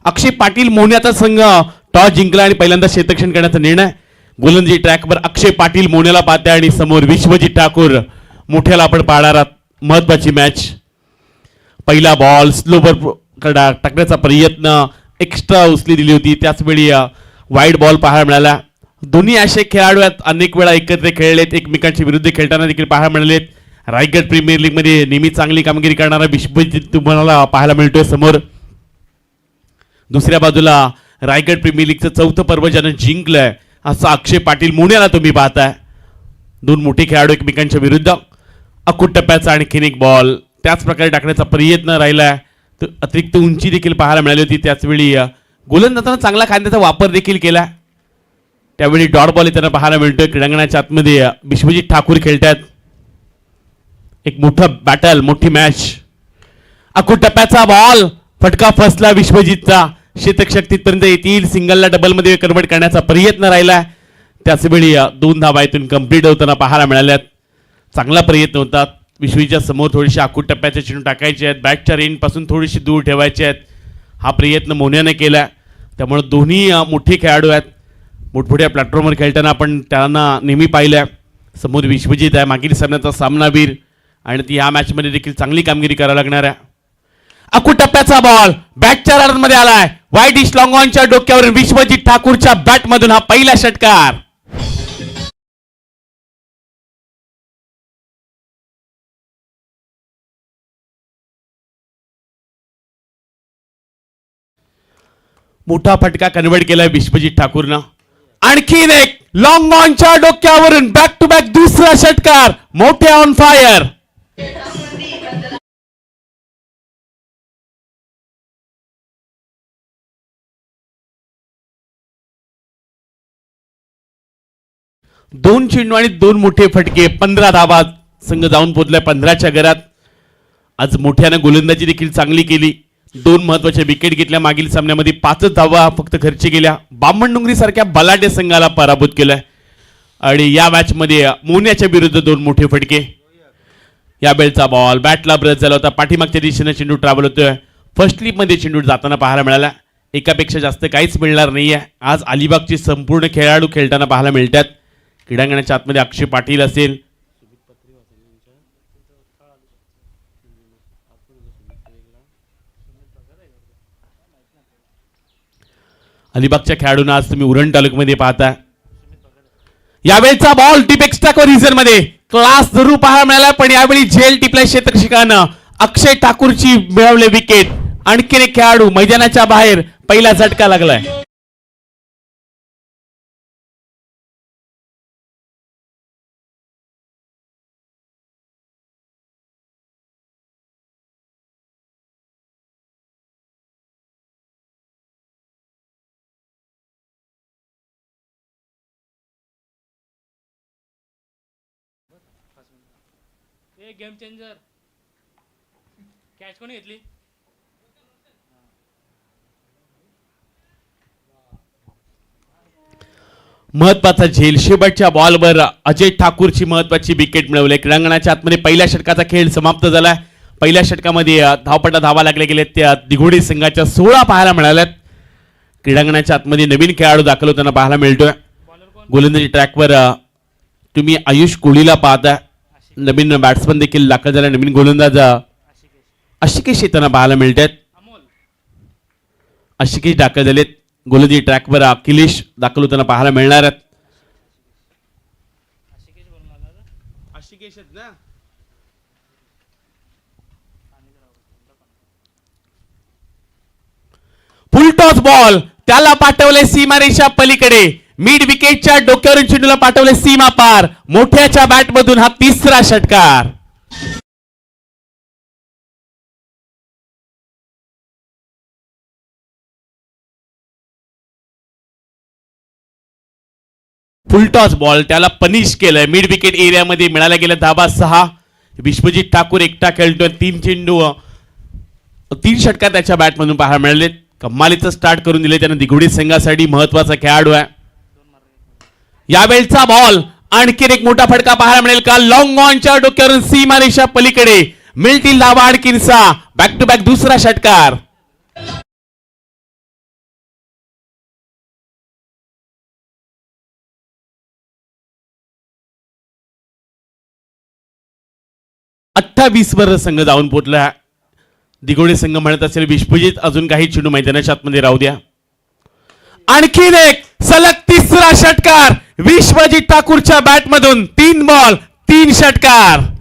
अक्षय पाटील मोन्याचा संघ टॉस जिंकला आणि पहिल्यांदा क्षेत्ररक्षण करण्याचा निर्णय. गोलंदाजी ट्रॅकवर अक्षय पाटील मोन्याला पाहते आणि समोर विश्वजित ठाकूर मोठ्याला आपण पाहणार आहात. महत्वाची मॅच. पहिला बॉल स्लोवर टाकण्याचा प्रयत्न एक्स्ट्रा उचली दिली होती, त्याचवेळी वाईड बॉल पाहायला मिळाला. दोन्ही असे खेळाडू आहेत अनेक वेळा एकत्र खेळलेत, एकमेकांच्या विरुद्ध खेळताना देखील पाहायला मिळालेत. रायगड प्रीमियर लीग मध्ये नेहमी चांगली कामगिरी करणारा विश्वजित तुम्हाला पाहायला मिळतोय समोर. दुसऱ्या बाजूला रायगड प्रीमियर लीगचं चौथं पर्व ज्यानं जिंकलंय असं अक्षय पाटील मोन्याला तुम्ही पाहताय. दोन मोठे खेळाडू एकमेकांच्या विरुद्ध. अकुट टप्प्याचा आणखीन एक बॉल त्याच प्रकारे टाकण्याचा प्रयत्न राहिलाय. अतिरिक्त उंची देखील पाहायला मिळाली होती, त्याचवेळी गोलंदाजांना चांगला खांद्याचा वापर देखील केला. त्यावेळी डॉट बॉल त्यांना पाहायला मिळतोय. क्रीडांगणाच्या आतमध्ये विश्वजित ठाकूर खेळतात. एक मोठं बॅटल, मोठी मॅच. अकुट टप्प्याचा बॉल फटका फसला विश्वजितचा. क्षेत्ररक्षक तिथपर्यंत येतील, सिंगलला डबलमध्ये कन्वर्ट करण्याचा प्रयत्न राहिला. त्याचवेळी 2 धावा इथून कंप्लीट होताना पाहायला मिळाल्यात. चांगला प्रयत्न होता. विश्वजीतच्या समोर थोडीशी अकुट टप्प्याचे चेंडू टाकायचे आहेत, बॅटच्या रेंज पासून थोडीशी दूर ठेवायचे आहेत. हा प्रयत्न मोन्याने केला. त्यामुळे दोन्ही मोठे खेळाडू आहेत. मोठमोठ्या प्लॅटफॉर्मवर खेळताना आपण त्यांना नेहमी पाहिलं. समोर विश्वजित आहे, मागील सामन्याचा सामनावीर, आणि ती या मॅचमध्ये देखील चांगली कामगिरी करायला लागणार आहे. अकुट टप्प्याचा बॉल बॅटच्या रनमध्ये आलाय. वाईड डिश लॉंग ऑनच्या डोक्यावरून विश्वजित ठाकूरच्या बॅटमधून हा पहिला षटकार. मोठा फटका कन्वर्ट केलाय विश्वजित ठाकूरनं. आणखीन एक लॉंग ऑनच्या डोक्यावरून बॅक टू बॅक दुसरा षटकार. मोठे ऑन फायर. दोन चेंडू आणि 2 मोठे फटके, 15 धावा. संघ जाऊन पोहोचलाय 15च्या घरात. आज मोठ्यानं गोलंदाजी देखील चांगली केली. 2 महत्वाच्या विकेट घेतल्या. मागील सामन्यामध्ये 5 धावा फक्त खर्च केल्या. बामणडोंगरी सारख्या बलाढ्य संघाला पराभूत केलाय. आणि या मॅच मध्ये मोन्याच्या विरुद्ध 2 मोठे फटके. या बेलचा बॉल बॅटला ब्रश झाला होता. पाठीमागच्या दिशेने चेंडू ट्रॅव्हल होतोय. फर्स्ट स्लिप मध्ये चेंडू जाताना पाहायला मिळाला. एकापेक्षा जास्त काहीच मिळणार नाहीये. आज अलिबागची संपूर्ण खेळाडू खेळताना पाहायला मिळतात. क्रीडांगणाच्या आतमध्ये अक्षय पाटील असेल, अलिबागच्या खेळाडूंना आज तुम्ही उरण तालुक्यामध्ये पाहता. यावेळचा बॉल टीप एक्स्ट्रा रिझन मध्ये क्लास जरूर पाहायला मिळाला, पण यावेळी झेल टिपल्या क्षेत्ररक्षकानं. अक्षय ठाकूरची मिळवले विकेट. आणखीन एक खेळाडू मैदानाच्या बाहेर. पहिला झटका लागलाय. गेम चेंजर कॅच कोणी घेतली. महत्वाचा झेल. शेवटच्या बॉलवर अजय ठाकूरची महत्वाची विकेट मिळवली. क्रीडांगणाच्या आतमध्ये पहिल्या षटकाचा खेळ समाप्त झालाय. पहिल्या षटकामध्ये धावपटा धावा लागले गेले. त्या दिघोडी संघाच्या 16 पाहायला मिळाल्यात. क्रीडांगणाच्या आतमध्ये नवीन खेळाडू दाखल होताना पाहायला मिळतोय. गोलंदाजी ट्रॅकवर तुम्ही आयुष कोहलीला पाहता. नवीन बॅट्समन देखील दाखल झाला. नवीन गोलंदाज आशिकेश येताना पाहायला मिळतात. आशिकेश दाखल झालेत. गोलंदाजी ट्रॅकवर अखिलेश दाखल होताना पाहायला मिळणार आहेत. फुल टॉस बॉल त्याला पाठवले सीमारेषा पलीकडे. मिड विकेटच्या डोक्यावरून चेंडूला पाठवले सीमा पार. मोठ्याच्या बॅटमधून हा तिसरा षटकार. फुलटॉस बॉल त्याला पनिश केलंय. मिड विकेट एरियामध्ये मिळाल्या गेल्या धाबा 6. विश्वजित ठाकूर एकटा खेळतोय. 3 चेंडू 3 षटकार त्याच्या बॅटमधून पाहायला मिळाले. कमालीचं स्टार्ट करून दिले त्यानं दिघोडी संघासाठी. महत्वाचा खेळाडू आहे. यावेळचा बॉल आणखीन एक मोठा फटका पाहायला मिळेल का. लॉंग ऑनच्या डोक्यावरून सीमारेषा पलीकडे मिळतील धावा आणखीन 6. बॅक टू बॅक दुसरा षटकार. 28 वर संघ जाऊन पोहोचला. दिघोडे संघ म्हणत असेल विश्वजित अजून काही चेंडू मैदानाच्या आतमध्ये राहू द्या. आणखीन एक सलग तिसरा षटकार विश्वजित ठाकूरच्या बॅटमधून 3 बॉल 3 षटकार.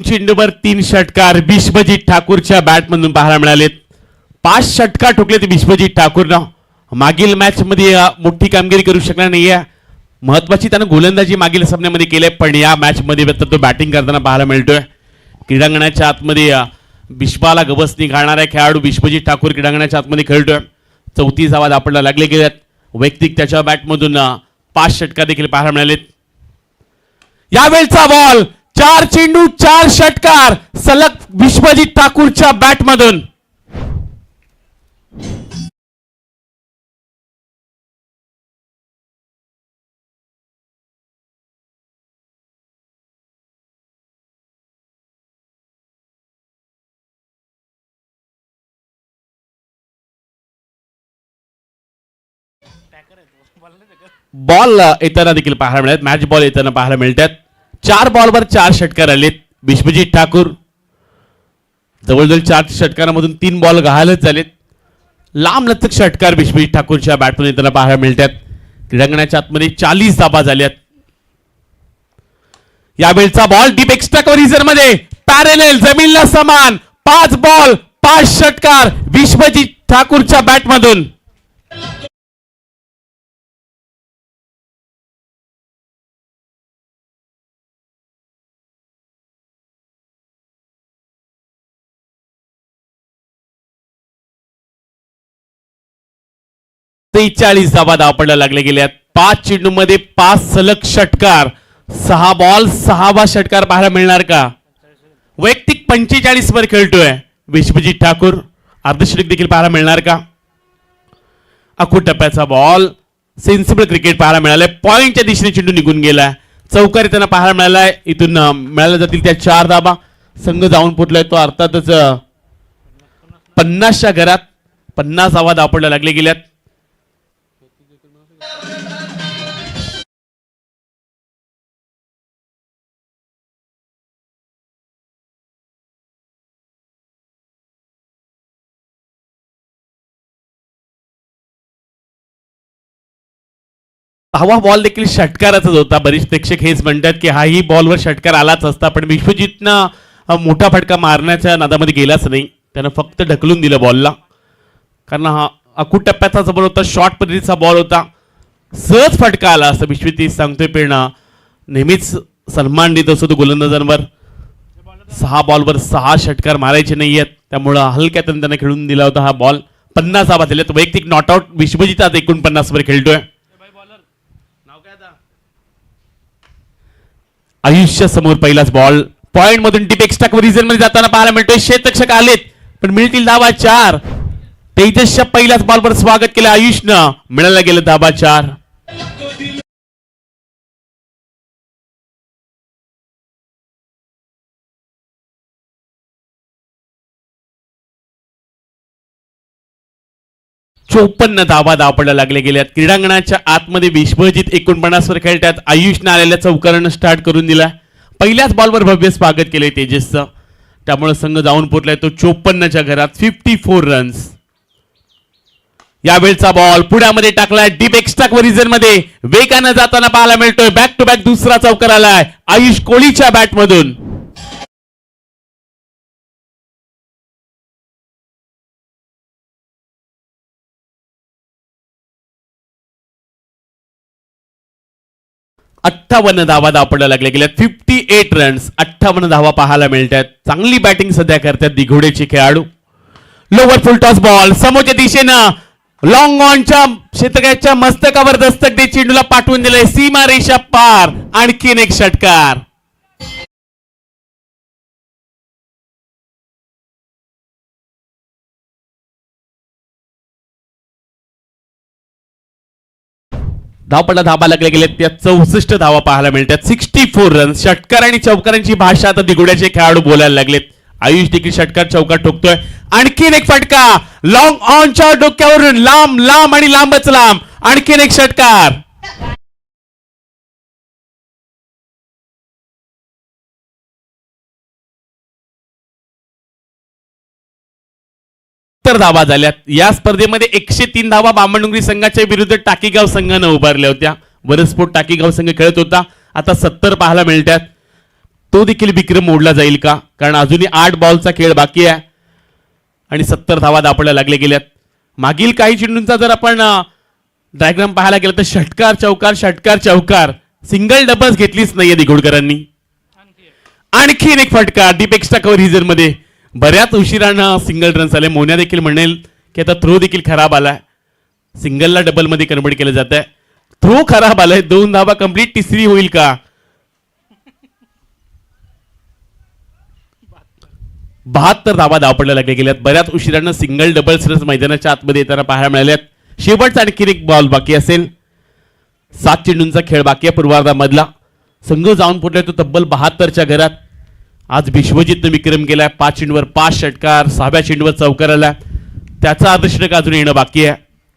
चेंडूवर 3 षटकार विश्वजित ठाकूरच्या बॅटमधून पाहायला मिळालेत. 5 षटकार ठोकलेत विश्वजित ठाकूरनं. मागील मॅच मध्ये मोठी कामगिरी करू शकला नाहीये. महत्वाची त्यानं गोलंदाजी मागील सामन्यामध्ये केले, पण या मॅच मध्ये तो बॅटिंग करताना पाहायला मिळतोय. क्रीडांगणाच्या आतमध्ये विश्वाला गवसणी घालणारा खेळाडू विश्वजित ठाकूर क्रीडांगणाच्या आतमध्ये खेळतोय. 34 धावा आपल्याला लागले गेल्यात. वैयक्तिक त्याच्या बॅटमधून 5 षटकार देखील पाहायला मिळालेत. यावेळचा बॉल 4 चेंडू 4 षटकार सलग विश्वजित ठाकूरच्या बॅटमधून. बॉल येताना देखील पाहायला मिळत. मॅच बॉल येताना पाहायला मिळतात. 4 बॉलवर 4 षटकार आलेत विश्वजित ठाकूर. जवळजवळ 4 षटकारामधून 3 बॉल गहालच झालेत. लांब लचक षटकार विश्वजित ठाकूरच्या बॅटमधून येताना पाहायला मिळतात. क्रीडांगणाच्या आतमध्ये 40 धाबा झाल्यात. यावेळचा बॉल डीप एक्स्ट्रा कव्हर मध्ये पॅरेलल जमीनला समान 5 बॉल 5 षटकार विश्वजित ठाकूरच्या बॅटमधून. त्रेचाळीस धावा धावपडला लागले गेल्यात. 5 चेंडू मध्ये 5 सलग षटकार. 6 बॉल 6वा षटकार पाहायला मिळणार का? वैयक्तिक 45 वर खेळतोय विश्वजित ठाकूर. अर्धशतक देखील पाहायला मिळणार का? अखूट टप्प्याचा बॉल सेन्सिबल क्रिकेट पाहायला मिळालंय. पॉइंटच्या दिशेने चेंडू निघून गेला. चौकारी त्यांना पाहायला मिळालाय. इथून मिळाल्या जातील त्या 4 धाबा. संघ जाऊन पोहोचलाय तो अर्थातच 50च्या घरात. 50 धावा धावपडला लागले गेल्यात. हवा बॉल देखील षटकाराचाच होता. बरीच प्रेक्षक हेच म्हणतात की हाही बॉलवर षटकार आलाच असता, पण विश्वजितनं मोठा फटका मारण्याच्या नादामध्ये गेलाच नाही. त्यानं फक्त ढकलून दिलं बॉलला, कारण हा अखूट टप्प्याचा बॉल होता. शॉर्ट पद्धतीचा बॉल होता. सहज फटका आला असं विश्वजित सांगतोय. पण नेहमीच सन्मान देत असतो तो गोलंदाजांवर. 6 बॉलवर 6 षटकार मारायचे नाहीयेत, त्यामुळं हलक्यातून त्यानं खेळून दिला होता हा बॉल. 50 धावा झाल्यात. वैयक्तिक नॉट आउट विश्वजित आज 49 वर खेळतोय. आयुष्य समोर पहिलाच बॉल पॉइंट मधून डीप एक्स्ट्रा कव्हर मध्ये जाताना पाहायला मिळतोय. क्षेत्ररक्षक आलेत, पण मिळतील धावा 4. तेजसच्या पहिल्याच बॉलवर स्वागत केलं आयुषनं. मिळायला गेलं धावा 4. चोपन्न धावा धावपडला लागले गेल्यात. क्रीडांगणाच्या आतमध्ये विश्वजित 49 वर खेळतात. आयुषनं आलेल्या चौकारानं स्टार्ट करून दिला. पहिल्याच बॉलवर भव्य स्वागत केलंय तेजसचं. त्यामुळे संघ जाऊन पोहोचलाय तो 54च्या घरात. 54 रन्स. यावेळचा बॉल पुढ्यामध्ये टाकलाय. डीप एक्स्ट्रा कव्हर मध्ये वेगानं जाताना पाहायला मिळतोय. बॅक टू बॅक दुसरा चौकार आलाय आयुष कोहलीच्या बॅटमधून. अठ्ठावन्न धावा धावपडला लागले गेल्या. 58 रन्स. 58 धावा पाहायला मिळतात. चांगली बॅटिंग सध्या करतात दिघोडेचे खेळाडू. लोवर फुल टॉस बॉल समोरच्या दिशेनं लॉंग ऑनच्या क्षेत्रकाच्या मस्तकावर दस्तक देत चेंडूला पाठवून दिलंय सीमा रेषा पार. आणखीन एक षटकार. धावपडला धाबा लागले गेले त्या 64 धावा पाहायला मिळतात. 64 रन. षटकार आणि चौकारांची भाषा आता दिगुड्याचे खेळाडू बोलायला लागलेत. आयुष देखील षटकार चौकार ठोकतोय. आणखीन एक फटका लॉंग ऑनच्या डोक्यावरून लांब लांब आणि लांबच लांब. आणखीन एक षटकार. धावा झाल्यात. या स्पर्धेमध्ये 103 धावा बामणडुंगरी संघाच्या विरुद्ध टाकीगाव संघानं उभारल्या होत्या. वरस्फोट टाकीगाव संघ खेळत होता. आता 70 पाहायला मिळतात. तो देखील विक्रम मोडला जाईल का, कारण अजूनही 8 बॉलचा खेळ बाकी आहे आणि 70 धावा दापडल्या लागले गेल्यात. मागील काही चेंडूंचा जर आपण डायग्राम पाहायला गेला तर षटकार चौकार सिंगल डबल्स घेतलीच नाहीये दिघोडकरांनी. आणखीन एक फटका डीप एक्स्ट्रा कव्हर हिजर मध्ये. बऱ्याच उशिरानं सिंगल रन्स आले. मोन्या देखील म्हणेल की आता थ्रो देखील खराब आलाय. सिंगलला डबल मध्ये कन्वर्ट केलं जात आहे. थ्रो खराब आलाय. 2 धावा कंप्लीट. तिसरी होईल का. 72 धावा धावपडल्या लागल्या गेल्यात. बऱ्याच उशिरानं सिंगल डबल्स रन्स मैदानाच्या आतमध्ये येताना पाहायला मिळाल्यात. शेवटचा आणखीन एक बॉल बाकी असेल. 7 चेंडूंचा खेळ बाकी आहे पूर्वार्धामधला. संघ जाऊन पोहोचलाय तो तब्बल 72च्या घरात. आज विश्वजितनं विक्रम केलाय. 5 चेंडूवर 5 षटकार. 6व्या चेंडूवर चौकार आला. त्याचा अर्धषटक अजून येणं बाकी आहे.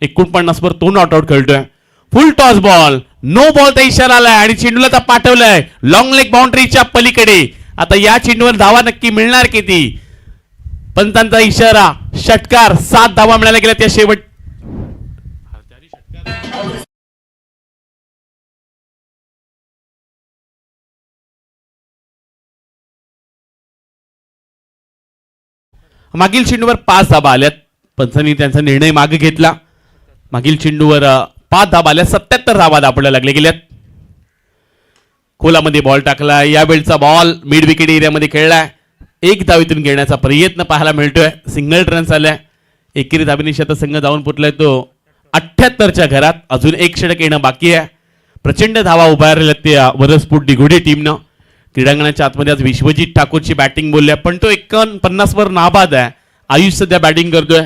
49 वर तो नॉट आउट खेळतोय. फुल टॉस बॉल. नो बॉलचा इशारा आलाय आणि चेंडूला तर पाठवलाय लॉंग लेग बाउंड्रीच्या पलीकडे. आता या चेंडूवर धावा नक्की मिळणार किती. पंतांचा इशारा. षटकार. 7 धावा मिळाल्या गेल्या त्या शेवट. मागील चेंडूवर 5 धाबा आल्यात. पंचांनी त्यांचा निर्णय मागे घेतला. मागील चेंडूवर 5 धाबा आल्या. 77 धाबा दापडल्या लागले गेल्यात. खोलामध्ये बॉल टाकला. यावेळचा बॉल मिड विकेट एरियामध्ये खेळलाय. 1 धावेतून घेण्याचा प्रयत्न पाहायला मिळतोय. सिंगल रन्स आल्या. एकेरी धावेनिशी आता संघ धावून पोचलाय तो 78च्या घरात. अजून 1 षटक येणं बाकी आहे. प्रचंड धावा उभारलेल्या त्या वरस्फोट दिघोडे टीमनं. क्रीडांगणाच्या आतमध्ये आज विश्वजित ठाकूरची बॅटिंग बोलल्या पण तो 49 वर नाबाद आहे. आयुष सध्या बॅटिंग करतोय.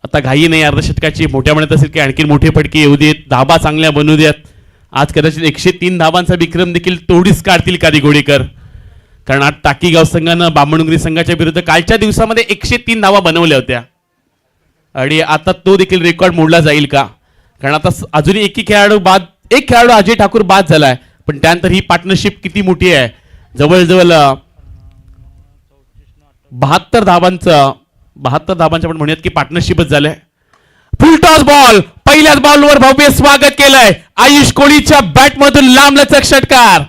आता घाई नाही अर्धशतकाची. मोठ्या म्हणत असेल की आणखी मोठे फटके येऊ देत. धाबा चांगल्या बनवू देत. आज कदाचित 103 धाबांचा विक्रम देखील तोडीस काढतील का दिघोडीकर, कारण आज टाकीगाव संघानं बामणडुंगरी संघाच्या विरुद्ध कालच्या दिवसामध्ये 103 धावा बनवल्या होत्या आणि आता तो देखील रेकॉर्ड मोडला जाईल का. कारण आता अजूनही एक खेळाडू अजय ठाकूर बाद झालाय. पण त्यानंतर ही पार्टनरशिप किती मोठी आहे. जवळजवळ 72 धाबांच्या आपण म्हणूयात की पार्टनरशिपच झालंय. फुल टॉस बॉल. पहिल्याच बॉलवर भव्य स्वागत केलंय. आयुष कोळीच्या बॅटमधून लांबलचक षटकार.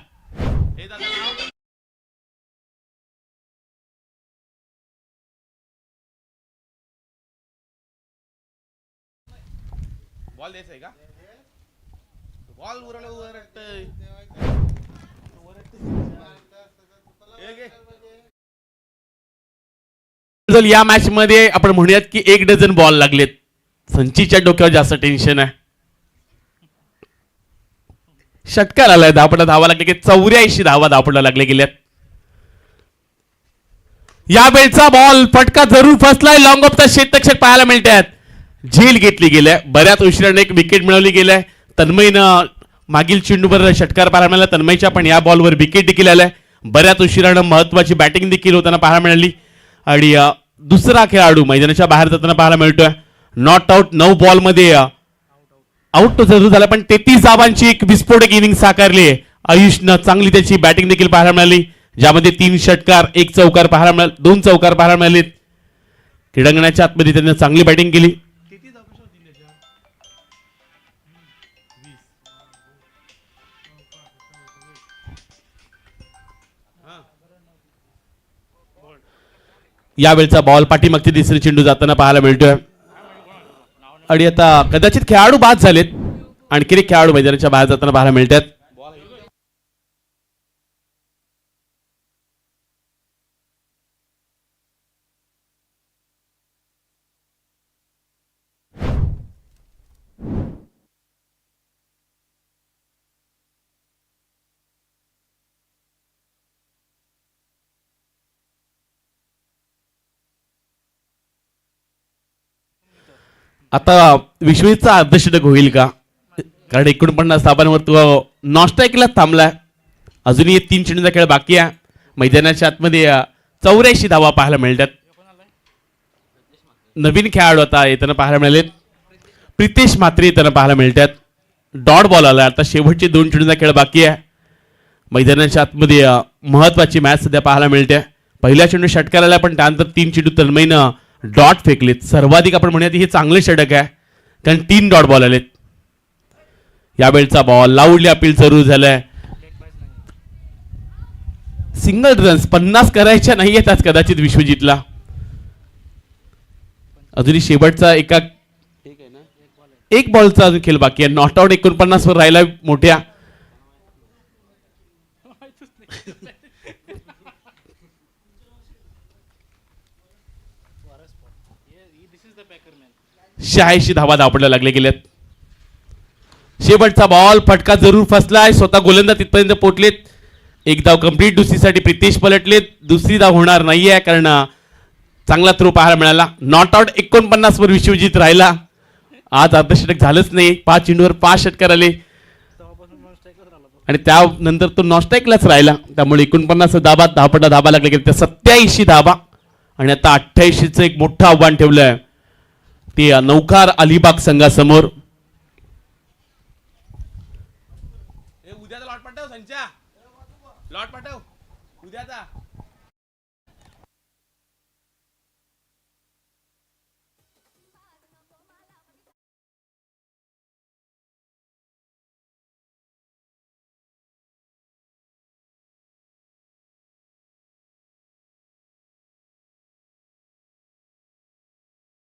बॉल द्यायचा आहे का. बॉल या मॅच मध्ये आपण म्हणूयात की 1 डझन बॉल लागलेत. संचीच्या डोक्यावर जास्त टेन्शन आहे. षटकार आलाय. धावपडा धावा लागले की 84 धावा धावपडला लागले गेल्यात. या वेळचा बॉल फटका जरूर फसलाय. लॉंग ऑफचा शेतक्षक पाहायला मिळतात. झेल घेतली गेल्या. बऱ्याच उशिराने एक विकेट मिळवली गेलाय. तन्मयनं मागील चेंडूवर षटकार पाहायला मिळाला तन्मयच्या, पण या बॉलवर विकेट देखील आलाय. बऱ्याच उशिरानं महत्वाची बॅटिंग देखील होताना पाहायला मिळाली आणि दुसरा खेळाडू मैदानाच्या बाहेर जाताना पाहायला मिळतोय. नॉट आउट 9 बॉल मध्ये आउट तो जरूर झाला, पण 33 धावांची एक विस्फोटक इनिंग साकारली. आयुषनं चांगली त्याची बॅटिंग देखील पाहायला मिळाली, ज्यामध्ये 3 षटकार 1 चौकार पाहायला मिळाले, 2 चौकार पाहायला मिळाले. क्रीडांगणाच्या आतमध्ये त्याने चांगली बॅटिंग केली. यावेळचा बॉल पाठीमागचे तिसरे चेंडू जाताना पाहायला मिळतोय आणि आता कदाचित खेळाडू बाद झालेत. आणखी एक खेळाडू मैदानाच्या बाहेर जाताना पाहायला मिळतात. आता विश्वजितचा अर्धशतक होईल का. कारण 49 धाबांवर तो नॉस्ट्राईकला थांबलाय. अजूनही 3 चेंडूचा खेळ बाकी आहे. मैदानाच्या आतमध्ये 84 धावा पाहायला मिळतात. नवीन खेळाडू आता येताना पाहायला मिळालेत. प्रितेश म्हात्रे येताना पाहायला मिळतात. डॉट बॉल आला. आता शेवटचे 2 चेंडूचा खेळ बाकी आहे. मैदानाच्या आतमध्ये महत्वाची मॅच सध्या पाहायला मिळते. पहिल्या चेंडू षटकार आला पण त्यानंतर 3 चेंडू तन्मयनं डॉट फेकलेत. सर्वाधिक आपण म्हणूयात हे चांगले षटक आहे कारण 3 डॉट बॉल आलेत. यावेळचा बॉल लाऊडली अपील सुरू झालाय. सिंगल रन्स 50 करायच्या नाही आहेत आज कदाचित विश्वजितला. अजूनही शेवटचा एक बॉलचा अजून खेळ बाकी आहे. नॉट आउट 49 वर राहिला मोठ्या. दिस इज द बॅकर मॅन. 86 धावा धावपडल्या लागले गेल्यात. शेवटचा बॉल फटका जरूर फसलाय. स्वतः गोलंदाज तिथपर्यंत पोहोचलेत. एक धाव कंप्लीट. दुसरीसाठी प्रितेश पलटलेत. दुसरी धाव होणार नाहीये कारण चांगला थ्रो पाहायला मिळाला. नॉट आउट 49 वर विश्वजित राहिला. आज अर्धशतक झालंच नाही. 5 चेंडूवर 5 षटकार आले आणि त्यानंतर तो नॉस्ट्राईकलाच राहिला. त्यामुळे 49 धाबा धावपटा धाबा लागले गेले. 87 धाबा आणि आता 88चं एक मोठं आव्हान ठेवलंय ते नौकार अलिबाग संघासमोर. उद्याचा लॉट पाठव संचा. लॉट पाठव उद्याचा.